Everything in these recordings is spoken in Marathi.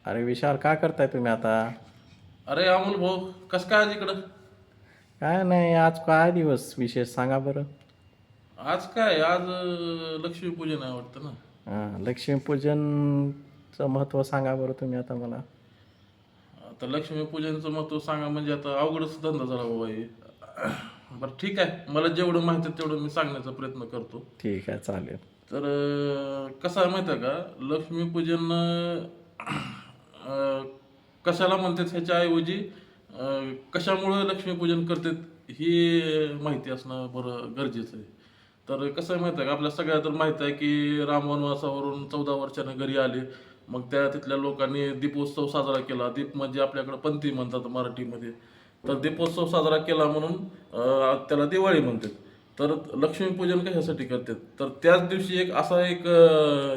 अरे विशाल, काय करताय तुम्ही आता? अरे अमोल भाऊ, कसं काय आज इकडं? काय नाही, आज काय दिवस विशेष सांगा बरं. आज काय आज लक्ष्मीपूजन आहे वाटतं ना. हां, लक्ष्मीपूजनचं महत्त्व सांगा बरं तुम्ही आता मला. आता लक्ष्मीपूजनचं महत्त्व सांगा म्हणजे आता अवघडच धंदा झाला बाबा हे. बरं ठीक आहे, मला जेवढं माहिती आहे तेवढं मी सांगण्याचा प्रयत्न करतो. ठीक आहे, चालेल. तर कसं आहे माहिती आहे का, लक्ष्मीपूजन कशाला म्हणतात ह्याच्याऐवजी कशामुळं लक्ष्मीपूजन करतात ही माहिती असणं बरं गरजेचं आहे. तर कसं आहे माहिती आहे का, आपल्या सगळ्या तर माहीत आहे की राम वनवासावरून 14 वर्षानं घरी आले. मग त्या तिथल्या लोकांनी दीपोत्सव साजरा केला. दीप म्हणजे आपल्याकडं पंथी म्हणतात मराठीमध्ये. तर दीपोत्सव साजरा केला म्हणून त्याला दिवाळी म्हणतात. तर लक्ष्मीपूजन कशासाठी करतात? तर त्याच दिवशी एक असा एक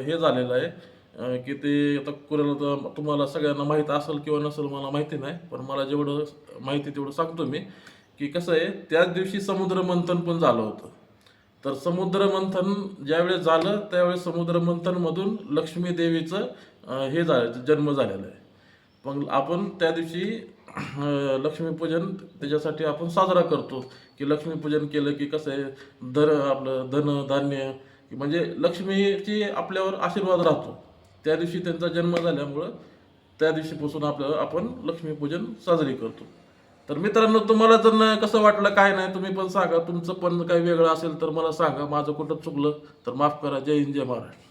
हे झालेलं आहे की ते आता कुणाला तर तुम्हाला सगळ्यांना माहीत असेल किंवा नसेल मला माहिती नाही. पण मला जेवढं माहिती तेवढं सांगतो मी, की कसं आहे त्याच दिवशी समुद्र मंथन पण झालं होतं. तर समुद्र मंथन ज्यावेळेस झालं त्यावेळेस समुद्र मंथनमधून लक्ष्मी देवीचं हे झालं जन्म झालेला आहे. पण आपण त्या दिवशी लक्ष्मीपूजन त्याच्यासाठी आपण साजरा करतो, की लक्ष्मीपूजन केलं की कसं आहे आपलं धन धान्य म्हणजे लक्ष्मीची आपल्यावर आशीर्वाद राहतो. त्या दिवशी त्यांचा जन्म झाल्यामुळं त्या दिवशीपासून आपण लक्ष्मीपूजन साजरी करतो. तर मित्रांनो, तुम्हाला जर कसं वाटलं काय नाही तुम्ही पण सांगा. तुमचं पण काही वेगळं असेल तर मला सांगा. माझं कुठं चुकलं तर माफ करा. जय हिंद, जय महाराष्ट्र.